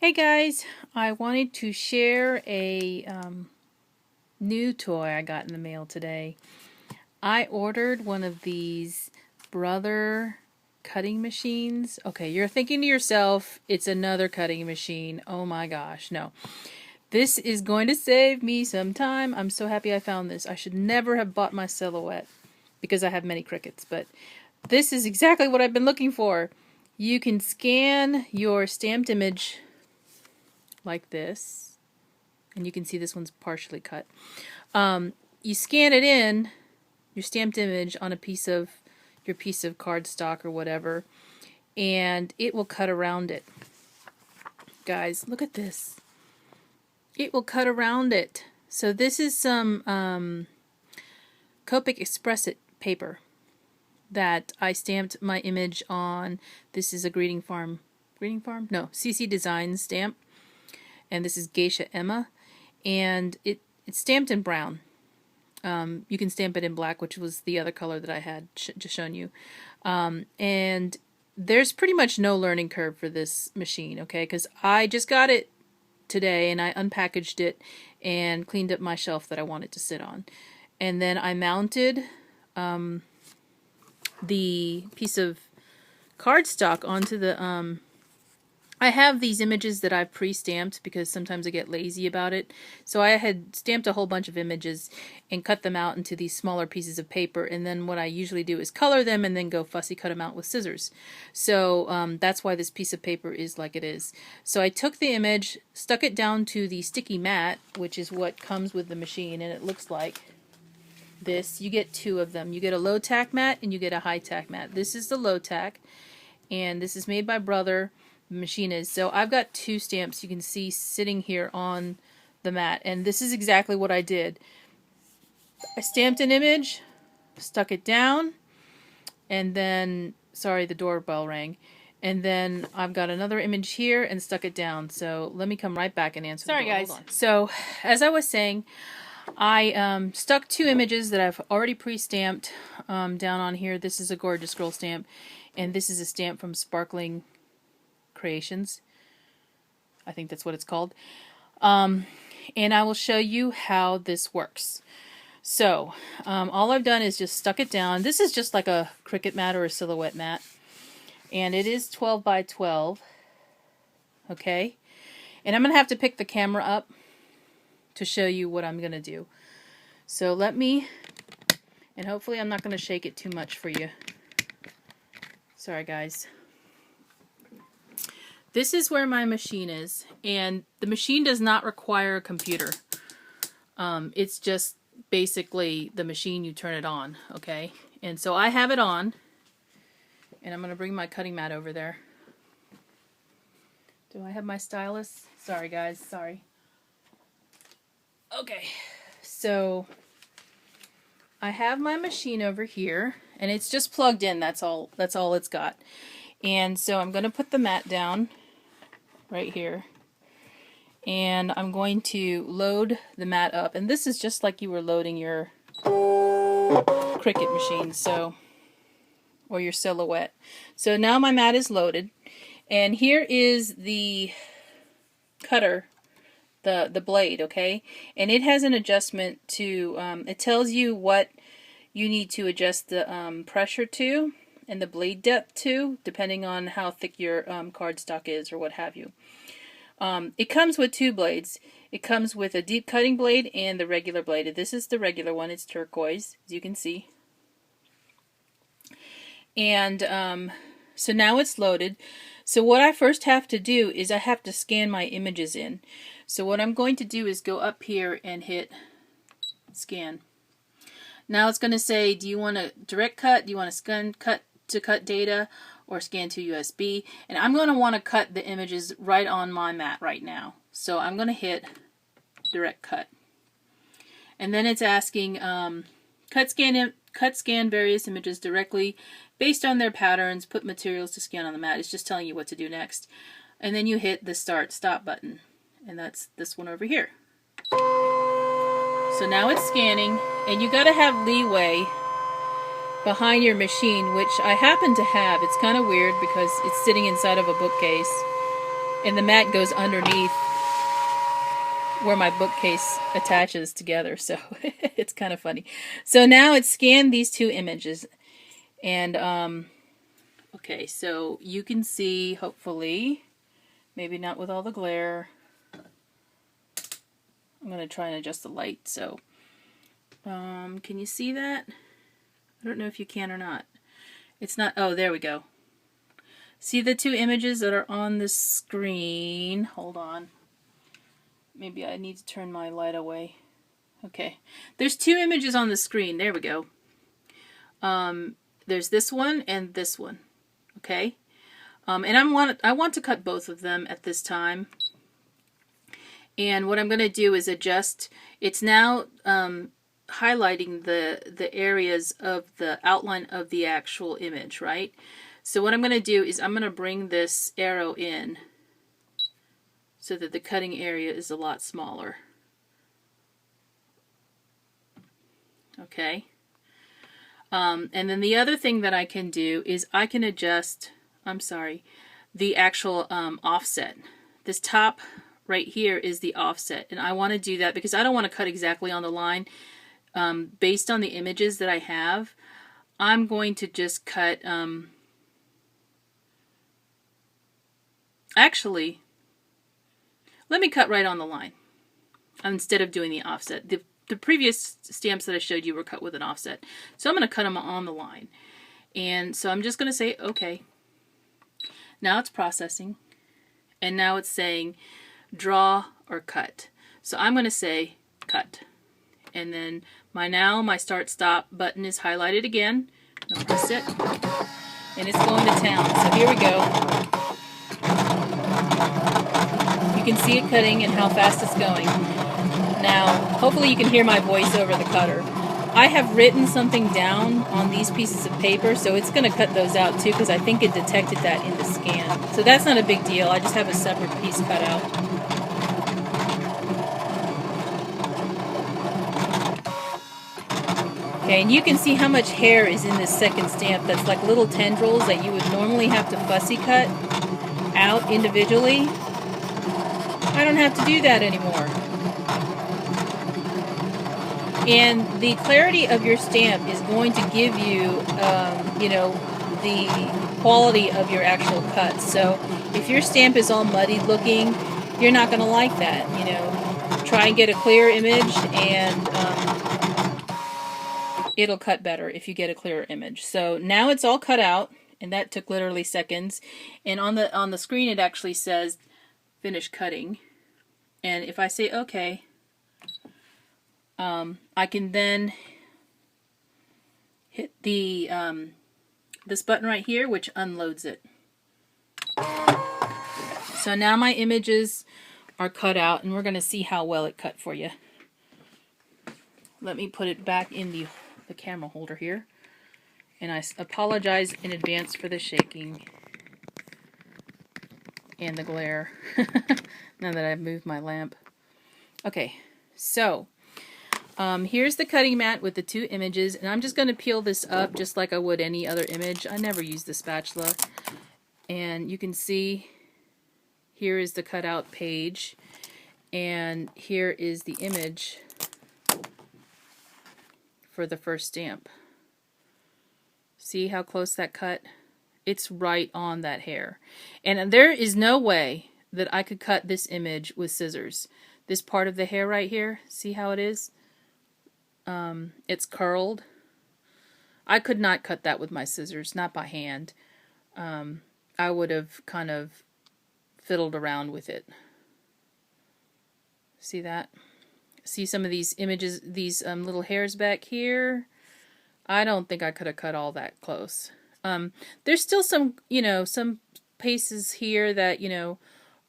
Hey guys, I wanted to share a new toy I got in the mail today. I ordered one of these Brother cutting machines. Okay, you're thinking to yourself, it's another cutting machine. Oh my gosh, no. This is going to save me some time. I'm so happy I found this. I should never have bought my Silhouette because I have many Crickets, but this is exactly what I've been looking for. You can scan your stamped image like this, and you can see this one's partially cut. You scan it in, your stamped image, on your piece of cardstock or whatever, and it will cut around it. Guys, look at this. It will cut around it. So this is some Copic Express paper that I stamped my image on. This is a Greeting Farm? No, CC Designs stamp. And this is Geisha Emma, and it's stamped in brown. You can stamp it in black, which was the other color that I had just shown you. And there's pretty much no learning curve for this machine, okay? Because I just got it today, and I unpackaged it and cleaned up my shelf that I wanted to sit on. And then I mounted the piece of cardstock onto the... I have these images that I've pre-stamped because sometimes I get lazy about it. So I had stamped a whole bunch of images and cut them out into these smaller pieces of paper, and then what I usually do is color them and then go fussy cut them out with scissors. So that's why this piece of paper is like it is. So I took the image, stuck it down to the sticky mat, which is what comes with the machine, and it looks like this. You get two of them. You get a low tack mat and you get a high tack mat. This is the low tack, and this is made by Brother. Machine is. So I've got two stamps you can see sitting here on the mat, and this is exactly what I did. I stamped an image, stuck it down, and then, sorry, the doorbell rang, and then I've got another image here and stuck it down. So let me come right back and answer the door. Guys. Hold on. So as I was saying, I stuck two images that I've already pre-stamped down on here. This is a Gorgeous Girl stamp, and this is a stamp from Sparkling Creations. I think that's what it's called. And I will show you how this works. So all I've done is just stuck it down. This is just like a Cricut mat or a Silhouette mat, and it is 12 by 12. Okay, and I'm gonna have to pick the camera up to show you what I'm gonna do. So let me, and hopefully I'm not gonna shake it too much for you. Sorry guys. This is where my machine is, and the machine does not require a computer. It's just basically the machine, you turn it on, okay? And so I have it on, and I'm going to bring my cutting mat over there. Do I have my stylus? Sorry guys, sorry. Okay, so I have my machine over here, and it's just plugged in, that's all it's got. And so I'm going to put the mat down right here, and I'm going to load the mat up, and this is just like you were loading your Cricut machine, so, or your Silhouette. So now my mat is loaded, and here is the cutter, the blade, okay, and it has an adjustment to, it tells you what you need to adjust the pressure to and the blade depth too, depending on how thick your cardstock is or what have you. It comes with two blades. It comes with a deep cutting blade and the regular blade. This is the regular one. It's turquoise, as you can see. And so now it's loaded. So what I first have to do is I have to scan my images in. So what I'm going to do is go up here and hit scan. Now it's going to say, do you want a direct cut? Do you want a scan cut to cut data, or scan to USB? And I'm going to want to cut the images right on my mat right now. So I'm going to hit direct cut. And then it's asking cut scan various images directly based on their patterns, put materials to scan on the mat. It's just telling you what to do next. And then you hit the stop button. And that's this one over here. So now it's scanning, and you got to have leeway behind your machine, which I happen to have. It's kind of weird because it's sitting inside of a bookcase. And the mat goes underneath where my bookcase attaches together, so it's kind of funny. So now it's scanned these two images, and okay, so you can see, hopefully, maybe not with all the glare. I'm going to try and adjust the light. So can you see that? I don't know if you can or not. It's not, oh, there we go. See the two images that are on the screen? Hold on. Maybe I need to turn my light away. Okay. There's two images on the screen. There we go. There's this one and this one. Okay. And I want to cut both of them at this time. And what I'm going to do is adjust. It's now highlighting the areas of the outline of the actual image, right? So what I'm going to do is I'm going to bring this arrow in so that the cutting area is a lot smaller. Okay. And then the other thing that I can do is I can adjust, the actual offset. This top right here is the offset, and I want to do that because I don't want to cut exactly on the line. Based on the images that I have, I'm going to just cut, actually, let me cut right on the line instead of doing the offset. The previous stamps that I showed you were cut with an offset. So I'm going to cut them on the line. And so I'm just going to say, okay. Now it's processing. And now it's saying draw or cut. So I'm going to say cut. And then my start stop button is highlighted again. I'll press it. And it's going to town. So here we go. You can see it cutting and how fast it's going. Now, hopefully you can hear my voice over the cutter. I have written something down on these pieces of paper, so it's going to cut those out too, because I think it detected that in the scan. So that's not a big deal. I just have a separate piece cut out. Okay, and you can see how much hair is in this second stamp. That's like little tendrils that you would normally have to fussy cut out individually. I don't have to do that anymore. And the clarity of your stamp is going to give you, the quality of your actual cuts. So if your stamp is all muddied looking, you're not going to like that. Try and get a clear image, and it'll cut better if you get a clearer image. So now it's all cut out, and that took literally seconds. And on the screen it actually says finish cutting. And if I say okay, I can then hit the this button right here, which unloads it. So now my images are cut out, and we're going to see how well it cut for you. Let me put it back in the camera holder here. And I apologize in advance for the shaking and the glare now that I've moved my lamp. Okay, so here's the cutting mat with the two images, and I'm just going to peel this up just like I would any other image. I never use the spatula. And you can see here is the cutout page, and here is the image for the first stamp. See how close that cut? It's right on that hair. And there is no way that I could cut this image with scissors. This part of the hair right here, see how it is? It's curled. I could not cut that with my scissors, not by hand. I would have kind of fiddled around with it. See that? See some of these images, these little hairs back here? I don't think I could have cut all that close. There's still some, some places here that,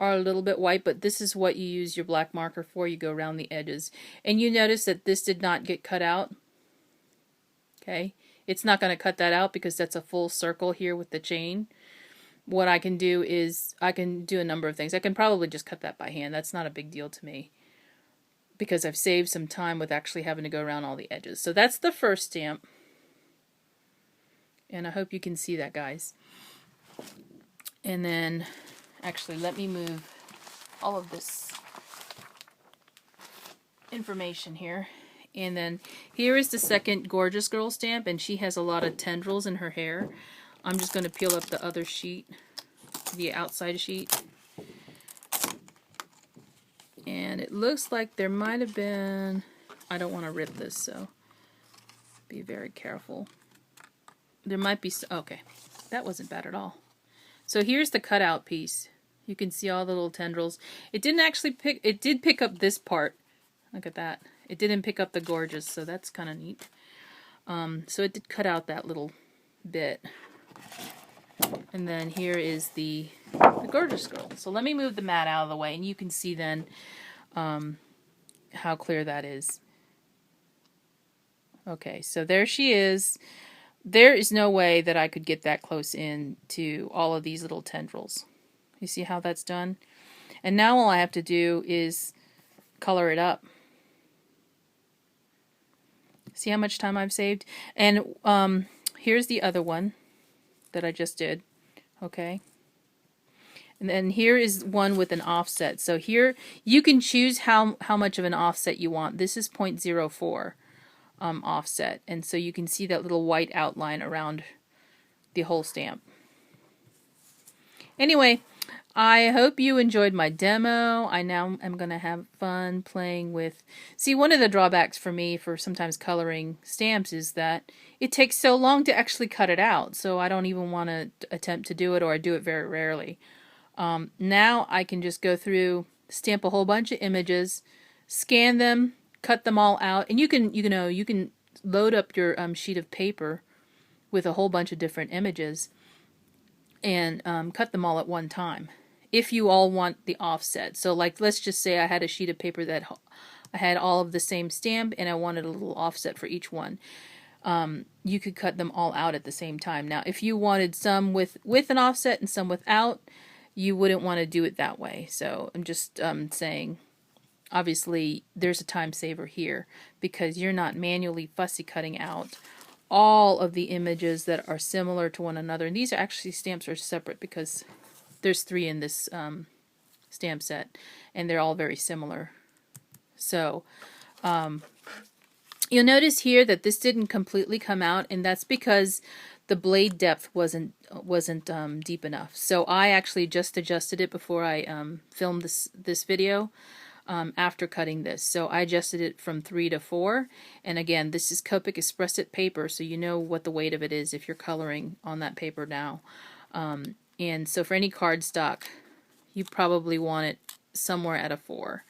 are a little bit white, but this is what you use your black marker for. You go around the edges. And you notice that this did not get cut out. Okay? It's not going to cut that out because that's a full circle here with the chain. What I can do is, I can do a number of things. I can probably just cut that by hand. That's not a big deal to me, because I've saved some time with actually having to go around all the edges. So that's the first stamp. And I hope you can see that, guys. And then Actually, let me move all of this information here. And then here is the second Gorgeous Girl stamp, and she has a lot of tendrils in her hair. I'm just going to peel up the other sheet, the outside sheet. And it looks like there might have been, I don't want to rip this, so be very careful. There might be, okay, that wasn't bad at all. So here's the cutout piece. You can see all the little tendrils. It didn't actually pick, it did pick up this part. Look at that. It didn't pick up the Gorgeous, so that's kind of neat. So it did cut out that little bit. And then here is the Gorgeous Girl. So let me move the mat out of the way, and you can see then how clear that is. Okay, so there she is. There is no way that I could get that close in to all of these little tendrils. You see how that's done? And now all I have to do is color it up. See how much time I've saved? And here's the other one that I just did. Okay. And then here is one with an offset. So here you can choose how much of an offset you want. This is 0.04 offset. And so you can see that little white outline around the whole stamp. Anyway, I hope you enjoyed my demo. I now am going to have fun playing with... See, one of the drawbacks for me for sometimes coloring stamps is that it takes so long to actually cut it out. So I don't even want to attempt to do it, or I do it very rarely. Now I can just go through, stamp a whole bunch of images, scan them, cut them all out, and you can load up your sheet of paper with a whole bunch of different images and cut them all at one time if you all want the offset. So like, let's just say I had a sheet of paper that I had all of the same stamp and I wanted a little offset for each one. You could cut them all out at the same time. Now if you wanted some with an offset and some without, you wouldn't want to do it that way. So I'm just saying, obviously there's a time saver here because you're not manually fussy cutting out all of the images that are similar to one another. And these are actually, stamps are separate because there's 3 in this stamp set and they're all very similar. So you'll notice here that this didn't completely come out, and that's because the blade depth wasn't deep enough. So I actually just adjusted it before I filmed this video after cutting this. So I adjusted it from 3 to 4. And again, this is Copic Espresset paper, so you know what the weight of it is if you're coloring on that paper now. And so for any cardstock, you probably want it somewhere at a 4.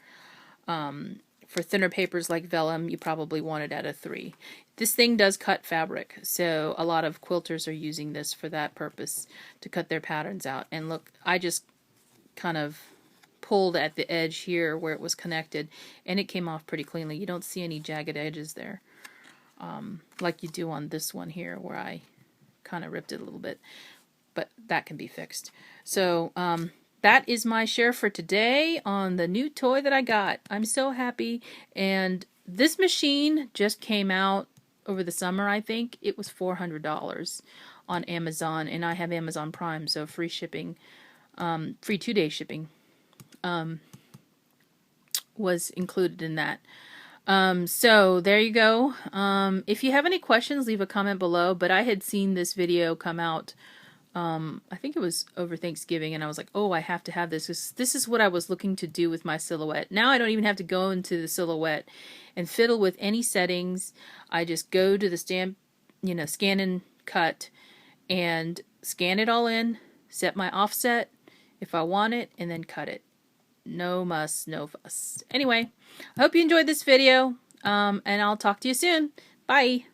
For thinner papers like vellum, you probably want it at a 3. This thing does cut fabric, so a lot of quilters are using this for that purpose, to cut their patterns out. And look, I just kind of pulled at the edge here where it was connected, and it came off pretty cleanly. You don't see any jagged edges there, like you do on this one here where I kind of ripped it a little bit, but that can be fixed. So that is my share for today on the new toy that I got. I'm so happy. And this machine just came out over the summer, I think. It was $400 on Amazon, and I have Amazon Prime, so free shipping, free 2-day shipping was included in that. So there you go. If you have any questions, leave a comment below, but I had seen this video come out I think it was over Thanksgiving, and I was like, oh, I have to have this. This is what I was looking to do with my silhouette. Now I don't even have to go into the silhouette and fiddle with any settings. I just go to the stamp, scan and cut, and scan it all in, set my offset if I want it, and then cut it. No muss, no fuss. Anyway, I hope you enjoyed this video, and I'll talk to you soon. Bye!